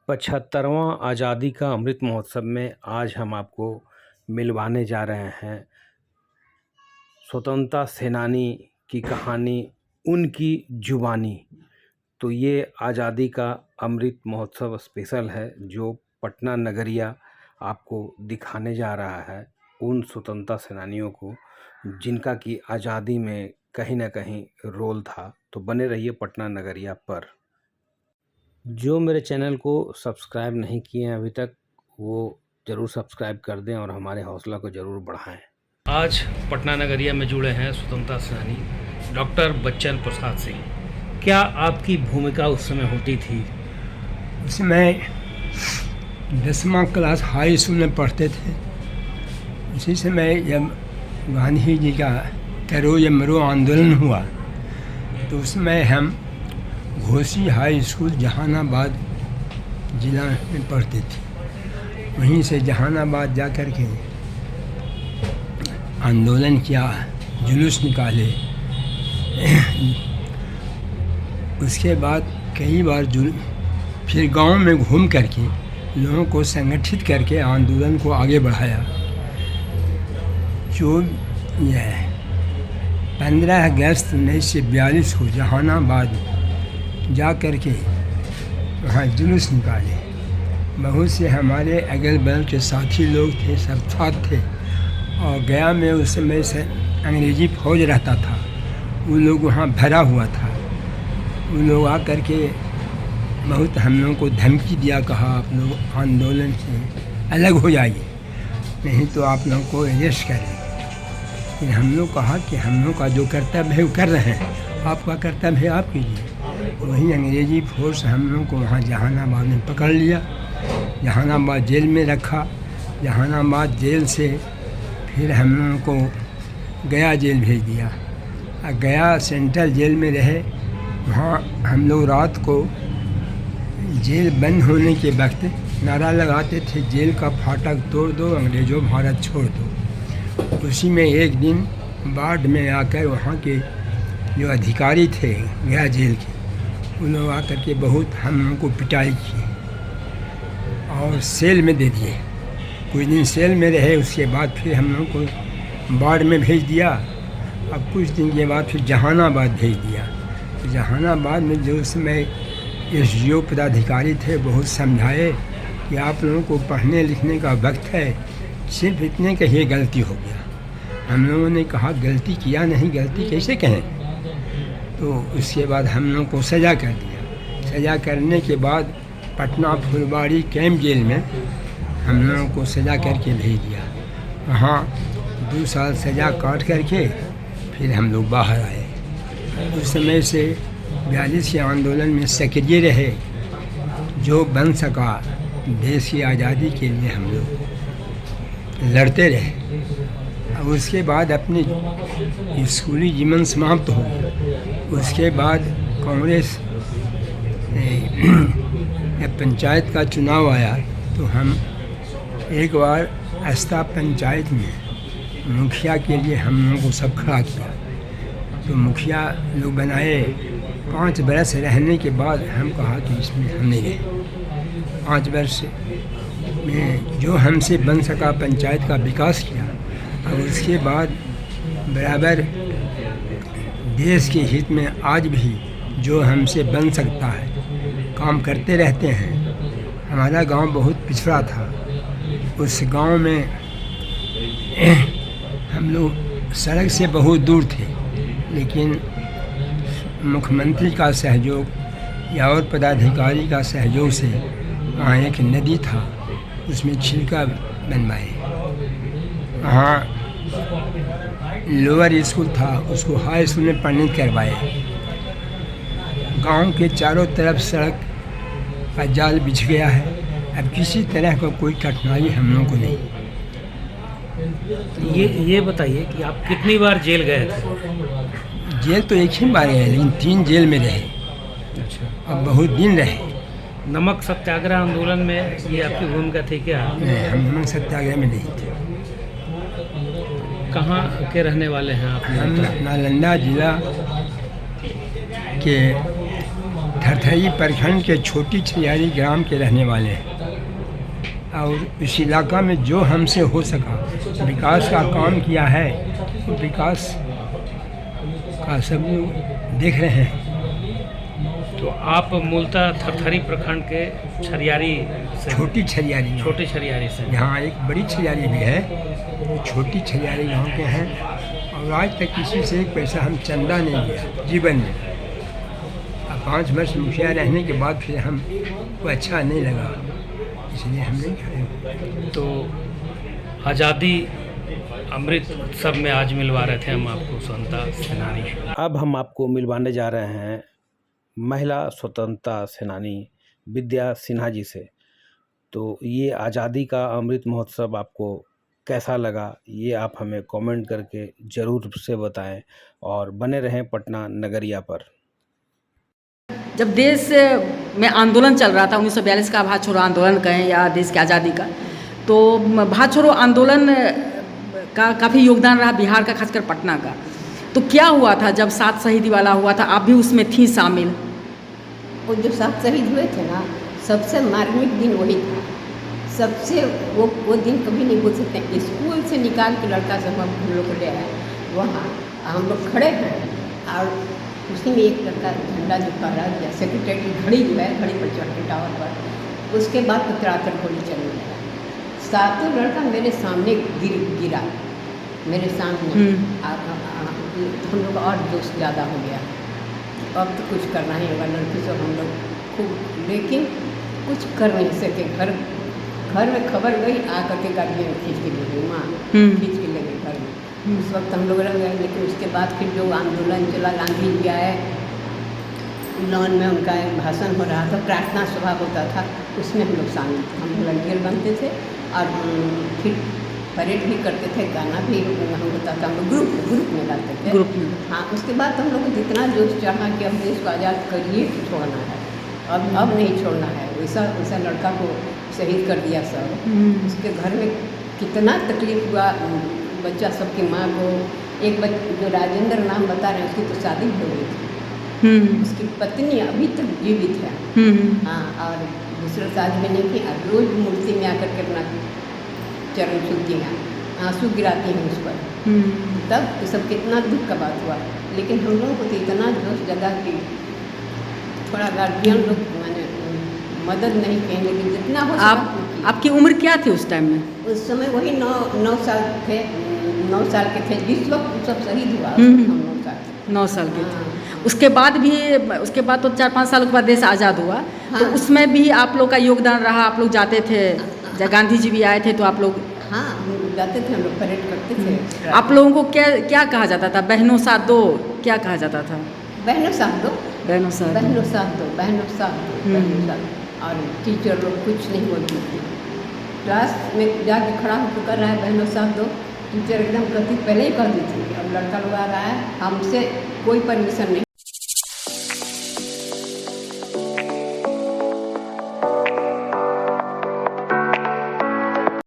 75वां आज़ादी का अमृत महोत्सव में आज हम आपको मिलवाने जा रहे हैं स्वतंत्रता सेनानी की कहानी, उनकी जुबानी। तो ये आज़ादी का अमृत महोत्सव स्पेशल है जो पटना नगरिया आपको दिखाने जा रहा है उन स्वतंत्रता सेनानियों को जिनका कि आज़ादी में कहीं ना कहीं रोल था। तो बने रहिए पटना नगरिया पर। जो मेरे चैनल को सब्सक्राइब नहीं किए हैं अभी तक, वो ज़रूर सब्सक्राइब कर दें और हमारे हौसला को ज़रूर बढ़ाएं। आज पटना नगरिया में जुड़े हैं स्वतंत्रता सेनानी डॉक्टर बच्चन प्रसाद सिंह। क्या आपकी भूमिका उस समय होती थी? उसमें 10वां क्लास हाई स्कूल में पढ़ते थे। उसी समय जब गांधी जी का करो या मरो आंदोलन हुआ तो उसमें हम घोसी हाई स्कूल जहानाबाद ज़िला में पढ़ते थे। वहीं से जहानाबाद जा कर के आंदोलन किया, जुलूस निकाले। उसके बाद कई बार फिर गांव में घूम करके लोगों को संगठित करके आंदोलन को आगे बढ़ाया। जो यह 15 अगस्त 1942 को जहानाबाद जा कर के वहाँ जुलूस निकाले। बहुत से हमारे अगल बगल के साथी लोग थे, सब साथ थे। और गया में उस समय से अंग्रेजी फौज रहता था, वो लोग वहाँ भरा हुआ था। वो लोग आ कर के बहुत हम लोगों को धमकी दिया, कहा आप लोग आंदोलन से अलग हो जाइए, नहीं तो आप लोगों को अरेस्ट करें। फिर हम लोग कहा कि हम लोग का जो कर्तव्य है वो कर रहे हैं, आपका कर्तव्य है आप कीजिए। वही अंग्रेजी फोर्स हम लोग को वहाँ जहानाबाद में पकड़ लिया, जहानाबाद जेल में रखा। जहानाबाद जेल से फिर हम लोगों को गया जेल भेज दिया। गया सेंट्रल जेल में रहे। वहाँ हम लोग रात को जेल बंद होने के वक्त नारा लगाते थे, जेल का फाटक तोड़ दो, अंग्रेज़ों भारत छोड़ दो। उसी में एक दिन बाढ़ में आकर वहाँ के जो अधिकारी थे गया जेल के, उन लोग आकर के बहुत हम लोगों को पिटाई की और सेल में दे दिए। कुछ दिन सेल में रहे, उसके बाद फिर हम लोग को बाढ़ में भेज दिया। अब कुछ दिन के बाद फिर जहानाबाद भेज दिया। तो जहानाबाद में जो समय SDO पदाधिकारी थे, बहुत समझाए कि आप लोगों को पढ़ने लिखने का वक्त है, सिर्फ इतने का ही गलती हो गया। हम लोगों ने कहा गलती किया नहीं, गलती कैसे कहें। तो उसके बाद हम लोगों को सज़ा कर दिया। सज़ा करने के बाद पटना फुलवाड़ी कैंप जेल में हम लोगों को सज़ा करके भेज दिया। वहाँ 2 साल सज़ा काट करके फिर हम लोग बाहर आए। उस समय से 42 के आंदोलन में सक्रिय रहे। जो बन सका देश की आज़ादी के लिए हम लोग लड़ते रहे। अब उसके बाद अपनी स्कूली जीवन समाप्त हो गया। उसके बाद कांग्रेस जब पंचायत का चुनाव आया तो हम एक बार अस्ता पंचायत में मुखिया के लिए हम लोगों को सब खड़ा किया। तो मुखिया लोग बनाए। 5 बरस रहने के बाद हम कहा कि इसमें हम नहीं रहे। 5 वर्ष में जो हमसे बन सका पंचायत का विकास किया। और उसके बाद बराबर देश के हित में आज भी जो हमसे बन सकता है काम करते रहते हैं। हमारा गांव बहुत पिछड़ा था। उस गांव में हम लोग सड़क से बहुत दूर थे, लेकिन मुख्यमंत्री का सहयोग या और पदाधिकारी का सहयोग से वहाँ एक नदी था, उसमें छिलका बनवाए। वहाँ लोअर स्कूल था, उसको हाई स्कूल में परिणत करवाए। गांव के चारों तरफ सड़क का जाल बिछ गया है। अब किसी तरह का कोई कठिनाई हम लोगों को नहीं। ये बताइए कि आप कितनी बार जेल गए थे? जेल तो एक ही बार गए, लेकिन 3 जेल में रहे। अच्छा। अब बहुत दिन रहे। नमक सत्याग्रह आंदोलन में ये आपकी भूमिका थी क्या? नहीं, हम नमक सत्याग्रह में नहीं थे। कहाँ के रहने वाले हैं आप? हम नालंदा जिला के थरथरी प्रखंड के छोटी छियारी ग्राम के रहने वाले हैं और इस इलाका में जो हमसे हो सका विकास का काम किया है, तो विकास का सब लोग देख रहे हैं। तो आप मूलतः थरथरी प्रखंड के छरियारी से, छोटी छरियारी, छोटी छरियारी से। यहाँ एक बड़ी छरियारी भी है, छोटी छरियारी गांव के हैं और आज तक किसी से एक पैसा हम चंदा नहीं लिया जीवन में। अब 5 वर्ष मुखिया रहने के बाद फिर हम को अच्छा नहीं लगा, इसलिए हम नहीं खड़े। तो आज़ादी अमृत उत्सव में आज मिलवा रहे थे हम आपको स्वतंत्रता सेनानी। अब हम आपको मिलवाने जा रहे हैं महिला स्वतंत्रता सेनानी विद्या सिन्हा जी से। तो ये आज़ादी का अमृत महोत्सव आपको कैसा लगा, ये आप हमें कमेंट करके ज़रूर से बताएं और बने रहें पटना नगरिया पर। जब देश में आंदोलन चल रहा था 1942 का भारत छोड़ो आंदोलन कहें या देश की आज़ादी का, तो भारत छोड़ो आंदोलन का काफ़ी योगदान रहा बिहार का, खासकर पटना का। तो क्या हुआ था जब 7 शहीदी वाला हुआ था, आप भी उसमें थी शामिल? वो जो 7 शहीद हुए थे ना, सबसे मार्मिक दिन वही था। सबसे वो दिन कभी नहीं भूल सकते। स्कूल से निकाल के लड़का सब हम लोग को ले आए, वहाँ हम लोग खड़े हैं और उसी में एक लड़का झंडा जो फहरा दिया, सेक्रेटरी घड़ी जो है, घड़ी पर चढ़ के टावर पर। उसके बाद तो तड़ातड़ गोली चलने लगा। 7 लड़का मेरे सामने गिरा मेरे सामने। हम लोग और दोस्त ज़्यादा हो गया, अब तो कुछ करना ही होगा। लड़की सब हम लोग खूब, लेकिन कुछ कर नहीं सके। घर में खबर गई, आकर के गाड़ियों में खींच के ले गई, माँ खींच के ले गई घर में। उस वक्त हम लोग रह गए, लेकिन उसके बाद फिर जो आंदोलन चला, गांधी जी आए, लॉन में उनका भाषण हो रहा था, प्रार्थना सभा होता था, उसमें हम लोग शामिल थे। हम वॉलंटियर बनते थे और फिर परेड भी करते थे, गाना भी हम होता था। हम लोग ग्रुप में गाते थे, ग्रुप में। हाँ, उसके बाद हम लोग को जितना जोश चढ़ा कि अब देश को आज़ाद करिए कि छोड़ना है, अब नहीं छोड़ना है। वैसा लड़का को शहीद कर दिया सब। उसके घर में कितना तकलीफ हुआ, बच्चा सबकी माँ को। एक जो राजेंद्र नाम बता रहे हैं, उसकी तो शादी हो गई थी, उसकी पत्नी अभी तक जीवित है। हाँ, और दूसरा शादी में नहीं की, और रोज मूर्ति में आकर के अपना चरण छूती हैं, आंसू गिराती हैं उस पर। तब ये सब कितना दुख का बात हुआ। लेकिन हम लोगों को तो इतना जोश जगा कि थोड़ा गार्जियन लोग मैंने मदद नहीं किए, लेकिन जितना हो सका। आपकी उम्र क्या थी उस टाइम में? उस समय वही 9 साल थे, 9 साल के थे जिस वक्त सब शहीद हुआ। हम 9 साल के थे। उसके बाद तो 4-5 साल के बाद देश आज़ाद हुआ। हाँ। तो उसमें भी आप लोग का योगदान रहा, आप लोग जाते थे, जब गांधी जी भी आए थे तो आप लोग? हाँ, हम जाते थे, हम लोग परेड करते थे। आप लोगों को क्या कहा जाता था? बहनों साथ दो, क्या कहा जाता था? बहनों साथ दो, बहनों साथ दो, बहनों साथ दो, बहनों साथ दो, बहनों साथ। और टीचर लोग कुछ नहीं बोलती थी। क्लास में जाके खड़ा होकर कर रहा है बहनों साथ दो, टीचर एकदम कहती, पहले ही कहती थी अब लड़का लोग आ रहा है, हमसे कोई परमिशन नहीं